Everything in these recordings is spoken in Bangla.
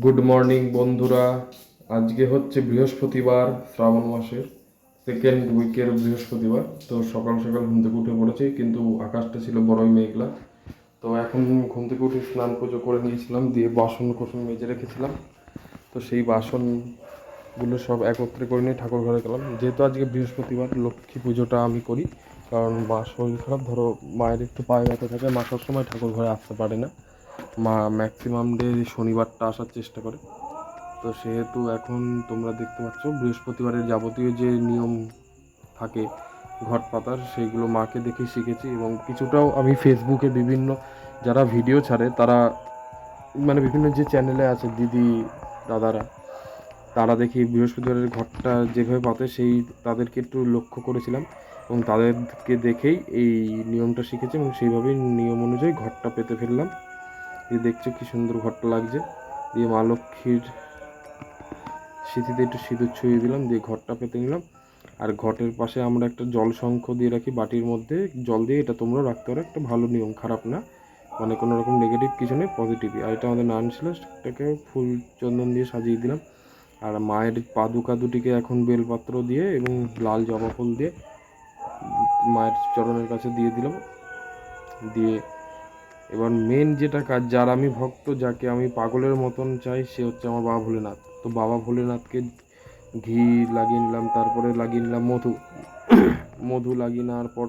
গুড মর্নিং বন্ধুরা। আজকে হচ্ছে বৃহস্পতিবার, শ্রাবণ মাসের সেকেন্ড উইকের বৃহস্পতিবার। তো সকাল সকাল ঘুম থেকে উঠে পড়েছি, কিন্তু আকাশটা ছিল বড়ই মেঘলা। তো এখন ঘুম থেকে উঠে স্নান পুজো করে নিয়েছিলাম, দিয়ে বাসন কোসন মেজে রেখেছিলাম। তো সেই বাসনগুলো সব একত্রে করে নিয়ে ঠাকুর ঘরে গেলাম। যেহেতু আজকে বৃহস্পতিবার, লক্ষ্মী পুজোটা আমি করি, কারণ মা শরীর খারাপ, ধরো মায়ের একটু পায়ে ব্যথা থাকে, মা সবসময় ঠাকুর ঘরে আসতে পারে না। মা ম্যাক্সিমাম ডে শনিবারটা আসার চেষ্টা করে। তো সেহেতু এখন তোমরা দেখতে পাচ্ছ বৃহস্পতিবারের যাবতীয় যে নিয়ম থাকে ঘট পাতার, সেইগুলো মাকে দেখে শিখেছি, এবং কিছুটাও আমি ফেসবুকে বিভিন্ন যারা ভিডিও ছাড়ে তারা, মানে বিভিন্ন যে চ্যানেলে আছে দিদি দাদারা, তারা দেখি বৃহস্পতিবারের ঘটটা যেভাবে পাতে সেই তাদেরকে একটু লক্ষ্য করেছিলাম, এবং তাদেরকে দেখেই এই নিয়মটা শিখেছি, এবং সেইভাবেই নিয়ম অনুযায়ী ঘরটা পেতে ফেললাম। দিয়ে দেখছো কি সুন্দর ঘরটা লাগছে। দিয়ে মা লক্ষ্মীর স্মৃতিতে একটু সিঁদুর ছুঁয়ে দিলাম, দিয়ে ঘরটা পেতে নিলাম। আর ঘটের পাশে আমরা একটা জল শঙ্খ দিয়ে রাখি বাটির মধ্যে জল দিয়ে, এটা তোমরা রাখতে পারো, একটা ভালো নিয়ম, খারাপ না, মানে কোনো রকম নেগেটিভ কিছু নেই, পজিটিভই। আর এটা আমাদের নান ছিল, সেটাকে ফুল চন্দন দিয়ে সাজিয়ে দিলাম। আর মায়ের পাদুকা দুটিকে এখন বেলপাত্র দিয়ে এবং লাল জবা ফুল দিয়ে মায়ের চরণের কাছে দিয়ে দিলাম। দিয়ে এবার মেন যেটা কাজ, যার আমি ভক্ত, যাকে আমি পাগলের মতন চাই, সে হচ্ছে আমার বাবা ভোলেনাথ। তো বাবা ভোলেনাথকে ঘি লাগিয়ে নিলাম, তারপরে লাগিয়ে নিলাম মধু। মধু লাগিয়ে নেওয়ার পর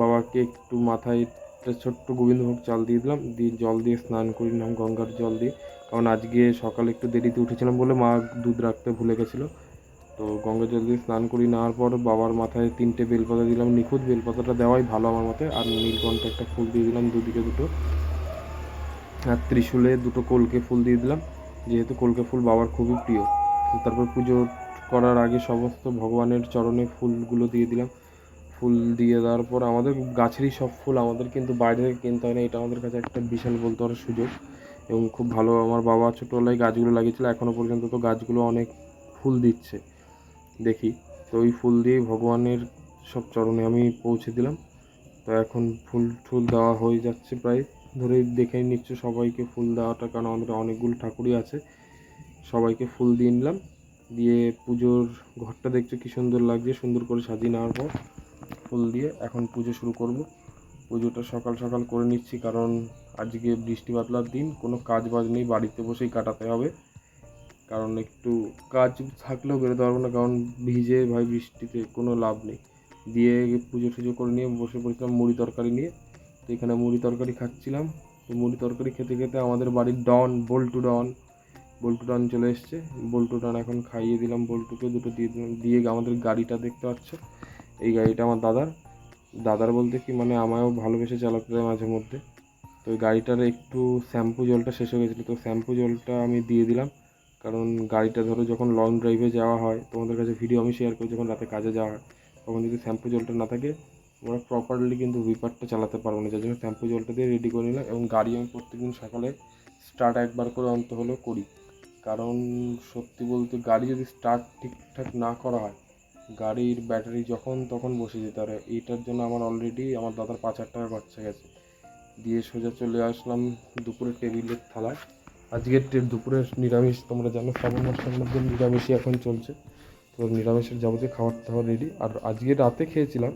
বাবাকে একটু মাথায় একটা ছোট্ট গোবিন্দভোগ চাল দিয়ে দিলাম, দিয়ে জল দিয়ে স্নান করে নিলাম গঙ্গার জল দিয়ে। কারণ আজকে সকালে একটু দেরিতে উঠেছিলাম বলে মা দুধ রাখতে ভুলে গেছিলো। তো গঙ্গা জল দিয়ে স্নান করে নেওয়ার পর বাবার মাথায় 3টে বেলপাতা দিলাম, নিখুঁত বেলপাতাটা দেওয়াই ভালো আমার মতে। আর নীলকণ্ঠ একটা ফুল দিয়ে দিলাম দুদিকে দুটো। আর ত্রিশূলে 2টো কলকে ফুল দিয়ে দিলাম, যেহেতু কলকে ফুল বাবার খুবই প্রিয়। তো তারপর পুজো করার আগে সমস্ত ভগবানের চরণে ফুলগুলো দিয়ে দিলাম। ফুল দিয়ে দেওয়ার পর আমাদের গাছেরই সব ফুল, আমাদের কিন্তু বাইরে থেকে কিনতে হয় না, এটা আমাদের কাছে একটা বিশাল বলতে পারো সুযোগ। এবং খুব ভালো, আমার বাবা ছোটোবেলায় গাছগুলো লাগিয়েছিল, এখনও পর্যন্ত তো গাছগুলো অনেক ফুল দিচ্ছে দেখি। তো ওই ফুল দিয়ে ভগবানের সব চরণে আমি পৌঁছে দিলাম। তো এখন ফুল টুল দেওয়া হয়ে যাচ্ছে প্রায়, ধরে দেখে নিচ্ছ সবাইকে ফুল দেওয়াটা, কারণ আমাদের অনেকগুলো ঠাকুরই আছে, সবাইকে ফুল দিয়ে নিলাম। দিয়ে পুজোর ঘরটা দেখছো কি সুন্দর লাগছে, সুন্দর করে সাজিয়ে নেওয়ার পর ফুল দিয়ে এখন পুজো শুরু করব। পুজোটা সকাল সকাল করে নিচ্ছি, কারণ আজকে বৃষ্টি বাদলার দিন, কোনো কাজ বাজ নেই, বাড়িতে বসেই কাটাতে হবে। কারণ একটু কাজ থাকলেও বেরোতে পারবো না, কারণ ভিজে ভাই বৃষ্টিতে কোনো লাভ নেই। দিয়ে পুজো টুজো করে নিয়ে বসে পড়েছিলাম মুড়ি তরকারি নিয়ে। তো এখানে মুড়ি তরকারি খাচ্ছিলাম। তো মুড়ি তরকারি খেতে খেতে আমাদের বাড়ির ডন বল্টু ডন চলে এসছে। বল্টু ডন এখন খাইয়ে দিলাম, বল্টুকে দুটো দিয়ে দিলাম। দিয়ে আমাদের গাড়িটা দেখতে পাচ্ছ, এই গাড়িটা আমার দাদার। দাদার বলতে কি, মানে আমায়ও ভালোবেসে চালাতে দেয় মাঝে মধ্যে। তো ওই গাড়িটার একটু শ্যাম্পু জলটা শেষ হয়ে গেছিলো, তো শ্যাম্পু জলটা আমি দিয়ে দিলাম। কারণ গাড়িটা ধরো যখন লং ড্রাইভে যাওয়া হয়, তোমাদের কাছে ভিডিও আমি শেয়ার করি, যখন রাতে কাজে যাওয়া হয়, তখন যদি শ্যাম্পু জলটা না থাকে আমরা প্রপারলি কিন্তু হুইপারটা চালাতে পারবো না, যার জন্য শ্যাম্পু জলটা দিয়ে রেডি করে নিলাম। এবং গাড়ি আমি প্রত্যেকদিন সকালে স্টার্ট একবার করে অন্ত হলেও করি, কারণ সত্যি বলতে গাড়ি যদি স্টার্ট ঠিকঠাক না করা হয়, গাড়ির ব্যাটারি যখন তখন বসে যেতে পারে। এইটার জন্য আমার অলরেডি আমার দাদার 5,000 টাকা খরচা গেছে। দিয়ে সোজা চলে আসলাম দুপুরের টেবিলের থালায়। আজকের দুপুরের নিরামিষ, তোমরা জানো শ্রাবণ মাসের মধ্যে নিরামিষই এখন চলছে। তো নিরামিষের যাবতীয় খাবার দাবার রেডি। আর আজকে রাতে খেয়েছিলাম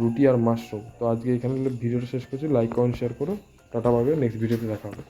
রুটি আর মাশরুম। তো আজকে এখানে ভিডিওটা শেষ করছি, লাইক কমেন্ট শেয়ার করো, টাটা পাবে, নেক্সট ভিডিওতে দেখা হবে।